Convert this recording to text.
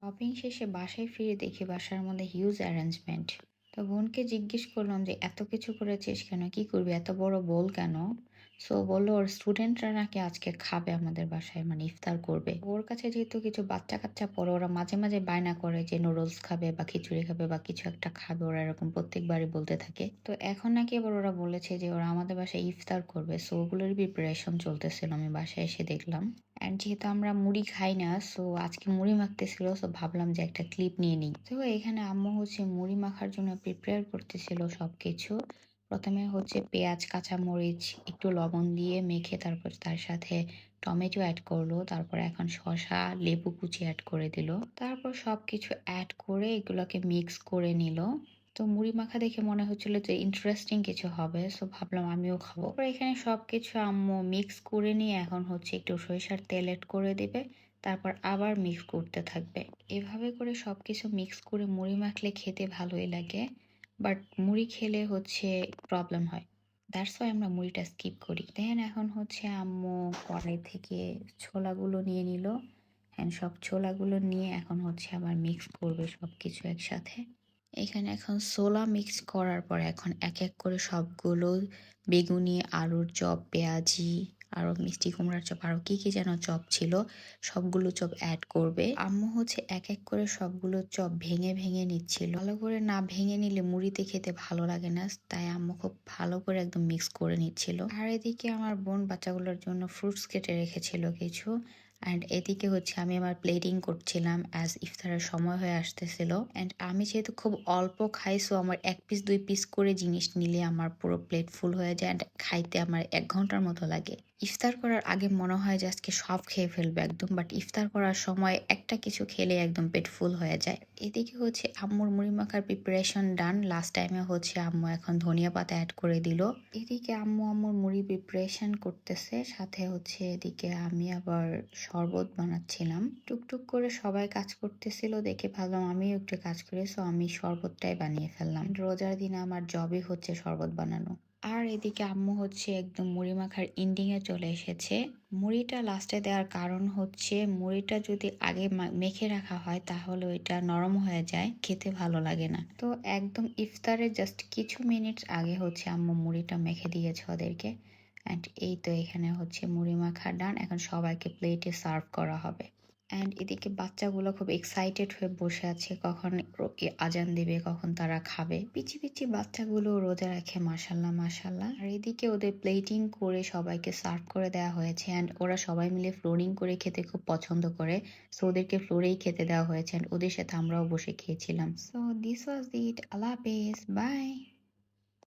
Shopping শেষে বাসায় ফিরে দেখি বাসার মধ্যে হিউজ অ্যারেঞ্জমেন্ট। তো বোনকে জিজ্ঞেস করলাম যে এত কিছু করেছিস কেন, কি করবি, এত বড় বোল কেন? সো বললো ওর স্টুডেন্টরা নাকি আজকে খাবে আমাদের বাসায়, মানে ইফতার করবে। ওর কাছে যেহেতু কিছু বাচ্চা কাচ্চা পড়ে, ওরা মাঝে মাঝে বায়না করে যে নুডলস খাবে বা খিচুড়ি খাবে বা কিছু একটা খাবে, ওরা এরকম প্রত্যেকবারই বলতে থাকে। তো এখন নাকি এবার ওরা বলেছে যে ওরা আমাদের বাসায় ইফতার করবে, সো ওগুলোর প্রিপারেশন চলতেছিল, আমি বাসায় এসে দেখলাম। অ্যান্ড যেহেতু আমরা মুড়ি খাই না, সো আজকে মুড়ি মাখতেছিল, সো ভাবলাম যে একটা ক্লিপ নিয়ে নিই। তো এখানে আম্মু হচ্ছে মুড়ি মাখার জন্য প্রিপেয়ার করতেছিল সবকিছু। প্রথমে হচ্ছে পেঁয়াজ, কাঁচামরিচ একটু লবণ দিয়ে মেখে তারপর তার সাথে টমেটো অ্যাড করলো, তারপর এখন শসা লেবু কুচি অ্যাড করে দিল, তারপর সবকিছু অ্যাড করে এগুলোকে মিক্স করে নিল। তো মুড়ি মাখা দেখে মনে হচ্ছিল যে ইন্টারেস্টিং কিছু হবে, সো ভাবলাম আমিও খাবো। তারপর এখানে সবকিছু আম্মু মিক্স করে নিয়ে এখন হচ্ছে একটু সরিষার তেল অ্যাড করে দিবে, তারপর আবার মিক্স করতে থাকবে। এভাবে করে সবকিছু মিক্স করে মুড়ি মাখলে খেতে ভালোই লাগে, বাট মুড়ি খেলে হচ্ছে প্রবলেম হয়। দ্যাটস ওয়াই আমরা মুড়িটা স্কিপ করি। দেন এখন হচ্ছে আম্মু কড়াই থেকে ছোলাগুলো নিয়ে নিল, অ্যান্ড সব ছোলাগুলো নিয়ে এখন হচ্ছে আবার মিক্স করবে সবকিছু একসাথে। এখানে এখন ছোলা মিক্স করার পর এখন এক এক করে সবগুলো বেগুনি, আলুর চপ, পেঁয়াজি, আরো মিষ্টি কুমড়ার চপ, আরো কি কি যেন চপ ছিল, সবগুলো চপ অ্যাড করবে। আম্মু হচ্ছে এক এক করে সবগুলো চপ ভেঙে ভেঙে নিচ্ছিল। ভালো করে না ভেঙে নিলে মুড়িতে খেতে ভালো লাগে না, তাই আম্মু খুব ভালো করে একদম মিক্স করে নিচ্ছিল। আর এদিকে আমার বোন বাচ্চাগুলোর জন্য ফ্রুটস কেটে রেখেছিল কিছু, অ্যান্ড এদিকে হচ্ছে আমি আমার প্লেটিং করছিলাম অ্যাজ ইফতারের সময় হয়ে আসতেছিল। অ্যান্ড আমি যেহেতু খুব অল্প খাই, সো আমার 1 পিস 2 পিস করে জিনিস নিলে আমার পুরো প্লেট ফুল হয়ে যায়, অ্যান্ড খাইতে আমার 1 ঘন্টার মতো লাগে। ইফতার করার আগে মনে হয় যে আজকে সব খেয়ে ফেলবে একদম, বাট ইফতার করার সময় একটা কিছু খেলে একদম পেট ফুল হয়ে যায়। এদিকে হচ্ছে আম্মুর মুড়ি মাখার প্রিপারেশন ডান। লাস্ট টাইমে হচ্ছে আম্মু এখন ধনিয়া পাতা অ্যাড করে দিল। এদিকে আম্মু আম্মুর মুড়ি প্রিপারেশন করতেছে, সাথে হচ্ছে এদিকে আমি আবার শরবত বানাচ্ছিলাম। টুকটুক করে সবাই কাজ করতেছিল দেখে ভাবলাম আমিও একটু কাজ করি, সো আমি শরবতটাই বানিয়ে ফেললাম। রোজার দিনে আমার জবই হচ্ছে শরবত বানানো। আর এদিকে আম্মু হচ্ছে একদম মুড়ি মাখার এন্ডিং এ চলে এসেছে। মুড়িটা লাস্টে দেওয়ার কারণ হচ্ছে মুড়িটা যদি আগে মেখে রাখা হয় তাহলে ওইটা নরম হয়ে যায়, খেতে ভালো লাগে না। তো একদম ইফতারের জাস্ট কিছু মিনিট আগে হচ্ছে আম্মু মুড়িটা মেখে দিয়েছে ওদেরকে। অ্যান্ড এই তো এখানে হচ্ছে মুড়ি মাখা ডান, এখন সবাইকে প্লেটে সার্ভ করা হবে। অ্যান্ড এদিকে বাচ্চাগুলো খুব এক্সাইটেড হয়ে বসে আছে কখন আজান দিবে, কখন তারা খাবে। পিচি পিচি বাচ্চাগুলো রোজা রাখে, মাশাল্লাহ মাশাল্লাহ। আর এদিকে ওদের প্লেটিং করে সবাইকে সার্ভ করে দেওয়া হয়েছে, অ্যান্ড ওরা সবাই মিলে ফ্লোরিং করে খেতে খুব পছন্দ করে, সো ওদেরকে ফ্লোরেই খেতে দেওয়া হয়েছে, অ্যান্ড ওদের সাথে আমরাও বসে খেয়েছিলাম। সো দিস ওয়াজ ইট, আল্লাহ হাফেজ, বাই।